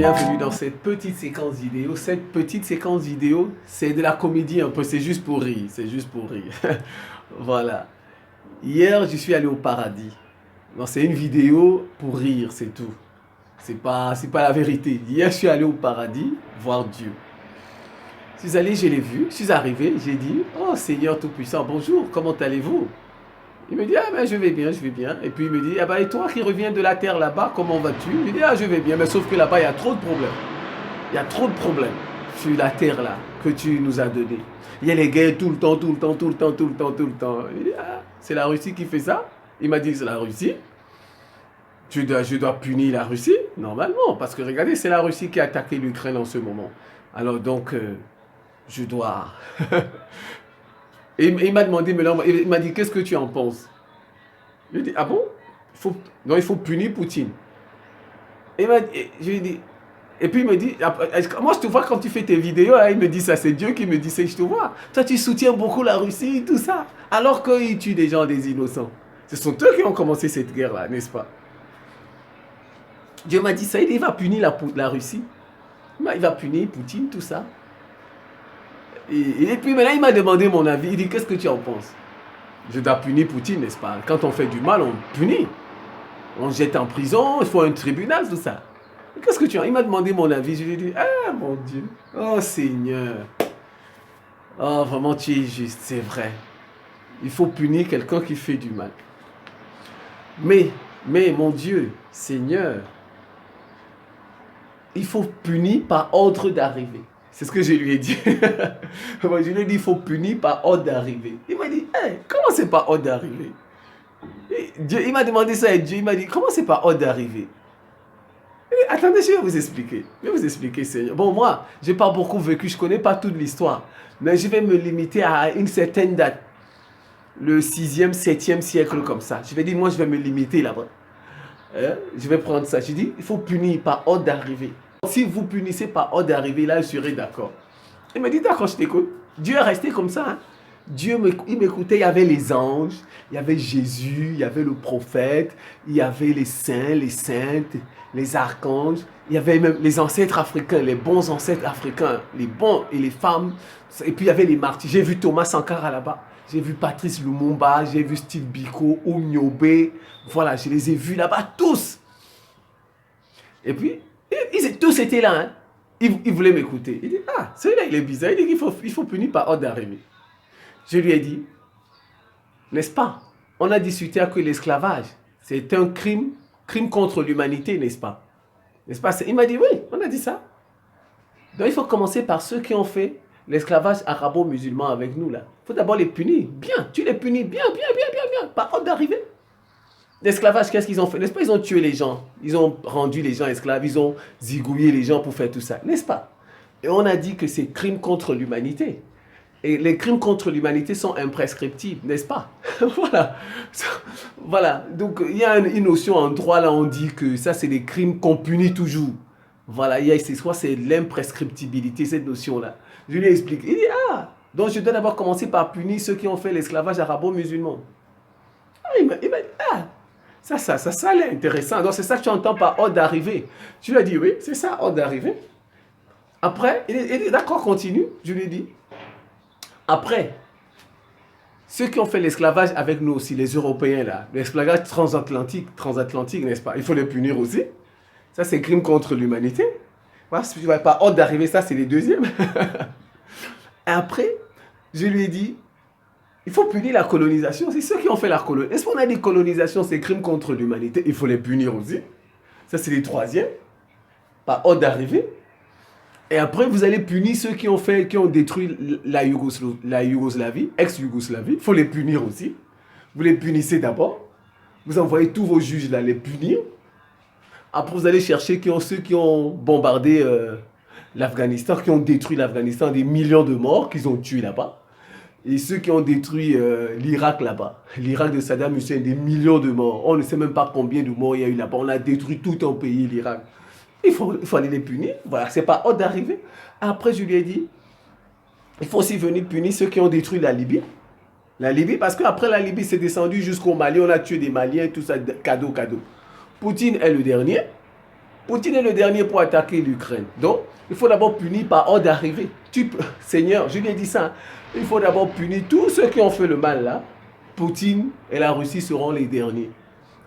Bienvenue dans cette petite séquence vidéo. Cette petite séquence vidéo, c'est de la comédie un peu, c'est juste pour rire, c'est juste pour rire. Voilà. Hier, je suis allé au paradis. Non, c'est une vidéo pour rire, c'est tout. C'est pas la vérité. Hier, je suis allé au paradis voir Dieu. Je suis allé, je l'ai vu, je suis arrivé, j'ai dit, oh Seigneur Tout-Puissant, bonjour, comment allez-vous? Il me dit, ah ben je vais bien, je vais bien. Et puis il me dit, ah ben et toi qui reviens de la terre là-bas, comment vas-tu? Il me dit, ah je vais bien, mais sauf que là-bas il y a trop de problèmes. Il y a trop de problèmes sur la terre là que tu nous as donné. Il y a les guerres tout le temps, tout le temps, tout le temps, tout le temps, tout le temps. Il dit, ah, c'est la Russie qui fait ça? Il m'a dit, c'est la Russie. Je dois punir la Russie, normalement, parce que regardez, c'est la Russie qui a attaqué l'Ukraine en ce moment. Alors donc, je dois... Et il m'a demandé, il m'a dit, qu'est-ce que tu en penses? Je lui ai dit, ah bon? Non, il faut punir Poutine. Je lui ai dit, et puis il me dit, moi je te vois quand tu fais tes vidéos, hein, il me dit ça, c'est Dieu qui me dit ça, je te vois. Toi tu soutiens beaucoup la Russie, tout ça, alors qu'ils tuent des gens, des innocents. Ce sont eux qui ont commencé cette guerre-là, n'est-ce pas? Dieu m'a dit ça, il va punir la Russie. Il va punir Poutine, tout ça. Et puis maintenant, il m'a demandé mon avis. Il dit, qu'est-ce que tu en penses? Je dois punir Poutine, n'est-ce pas? Quand on fait du mal, on punit. On jette en prison, il faut un tribunal, tout ça. Qu'est-ce que tu en... Il m'a demandé mon avis. Je lui ai dit, ah mon Dieu. Oh Seigneur. Oh vraiment, tu es juste, c'est vrai. Il faut punir quelqu'un qui fait du mal. Mais mon Dieu, Seigneur, il faut punir par ordre d'arrivée. C'est ce que je lui ai dit. Je lui ai dit, il faut punir par ordre d'arrivée. Il m'a dit, hey, comment c'est par ordre d'arrivée? Il m'a demandé ça et Dieu, il m'a dit, comment c'est par ordre d'arrivée? Attendez, je vais vous expliquer. Je vais vous expliquer, Seigneur. Bon, moi, je n'ai pas beaucoup vécu, je ne connais pas toute l'histoire. Mais je vais me limiter à une certaine date. Le 6e, 7e siècle comme ça. Je vais dire, moi, je vais me limiter là-bas. Je vais prendre ça. Je dis, il faut punir par ordre d'arrivée. Si vous punissez par ordre d'arrivée, là, je serai d'accord. Il me dit, d'accord, je t'écoute. Dieu est resté comme ça. Hein. Dieu, il m'écoutait, il y avait les anges, il y avait Jésus, il y avait le prophète, il y avait les saints, les saintes, les archanges, il y avait même les ancêtres africains, les bons ancêtres africains, les bons et les femmes, et puis il y avait les martyrs. J'ai vu Thomas Sankara là-bas, j'ai vu Patrice Lumumba, j'ai vu Steve Biko, Oumyobé, voilà, je les ai vus là-bas tous. Et puis, ils tous étaient là, hein. Ils voulaient m'écouter. Il dit, ah, celui-là il est bizarre, il dit qu'il faut punir par ordre d'arrivée. Je lui ai dit, n'est-ce pas? On a discuté que l'esclavage, c'est un crime contre l'humanité, n'est-ce pas? N'est-ce pas? Il m'a dit, oui, on a dit ça. Donc il faut commencer par ceux qui ont fait l'esclavage arabo-musulman avec nous, là. Il faut d'abord les punir. Bien, tu les punis bien, par ordre d'arrivée. L'esclavage, qu'est-ce qu'ils ont fait? N'est-ce pas? Ils ont tué les gens. Ils ont rendu les gens esclaves. Ils ont zigouillé les gens pour faire tout ça. N'est-ce pas? Et on a dit que c'est crime contre l'humanité. Et les crimes contre l'humanité sont imprescriptibles, n'est-ce pas? Voilà. Voilà. Donc, il y a une notion en droit, là, on dit que ça, c'est des crimes qu'on punit toujours. Voilà. C'est l'imprescriptibilité, cette notion-là. Je lui ai expliqué. Il dit, ah, donc je dois d'abord commencer par punir ceux qui ont fait l'esclavage arabo-musulman. Ah, il m'a dit, ah, ça a l'air intéressant. Donc, c'est ça que tu entends par ordre d'arrivée. Je lui ai dit, oui, c'est ça, ordre d'arrivée. Après, il dit, d'accord, continue. Je lui ai dit, après, ceux qui ont fait l'esclavage avec nous aussi, les Européens là, l'esclavage transatlantique, n'est-ce pas? Il faut les punir aussi. Ça, c'est crime contre l'humanité. Voilà, si tu ne vas pas ordre d'arriver, ça, c'est les deuxièmes. Et après, je lui ai dit, il faut punir la colonisation. C'est ceux qui ont fait la colonisation. Est-ce qu'on a dit colonisation, c'est crime contre l'humanité? Il faut les punir aussi. Ça, c'est les troisièmes. Par ordre d'arrivée. Et après, vous allez punir ceux qui ont détruit la Yougoslavie, ex-Yougoslavie. Il faut les punir aussi. Vous les punissez d'abord. Vous envoyez tous vos juges là, les punir. Après, vous allez chercher ceux qui ont bombardé l'Afghanistan, qui ont détruit l'Afghanistan, des millions de morts qu'ils ont tués là-bas. Et ceux qui ont détruit l'Irak là-bas. L'Irak de Saddam Hussein, des millions de morts. On ne sait même pas combien de morts il y a eu là-bas. On a détruit tout un pays, l'Irak. Il faut aller les punir. Voilà, c'est pas ordre d'arriver. Après, je lui ai dit, il faut aussi venir punir ceux qui ont détruit la Libye. La Libye, parce qu'après la Libye, c'est descendu jusqu'au Mali. On a tué des Maliens, tout ça, cadeau. Poutine est le dernier. Poutine est le dernier pour attaquer l'Ukraine. Donc, il faut d'abord punir par ordre d'arrivée. Seigneur, je lui ai dit ça. Hein. Il faut d'abord punir tous ceux qui ont fait le mal là. Poutine et la Russie seront les derniers.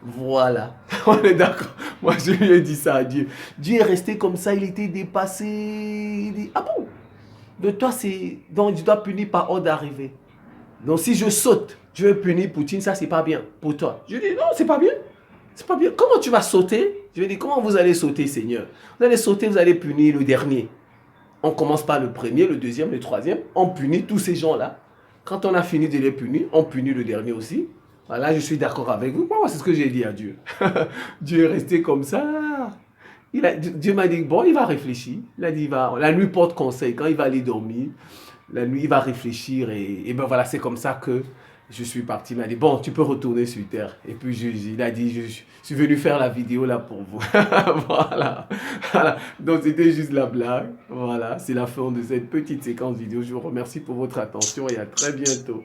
Voilà. On est d'accord. Moi, je lui ai dit ça à Dieu. Dieu est resté comme ça, il était dépassé. Il dit, ah bon? Donc, toi, donc, je dois punir par ordre d'arrivée. Donc, si je saute, je veux punir Poutine, ça, c'est pas bien pour toi. Je lui dis, non, c'est pas bien. C'est pas bien. Comment tu vas sauter? Je lui dis, comment vous allez sauter, Seigneur? Vous allez sauter, vous allez punir le dernier. On commence par le premier, le deuxième, le troisième. On punit tous ces gens-là. Quand on a fini de les punir, on punit le dernier aussi. Voilà, je suis d'accord avec vous. Moi, c'est ce que j'ai dit à Dieu. Dieu est resté comme ça. Dieu m'a dit, bon, il va réfléchir. Il a dit, la nuit porte conseil. Quand il va aller dormir, la nuit, il va réfléchir. Et ben voilà, c'est comme ça que je suis parti. Il m'a dit, bon, tu peux retourner sur terre. Et puis, il a dit, je suis venu faire la vidéo là pour vous. Voilà. Voilà. Donc, c'était juste la blague. Voilà, c'est la fin de cette petite séquence vidéo. Je vous remercie pour votre attention et à très bientôt.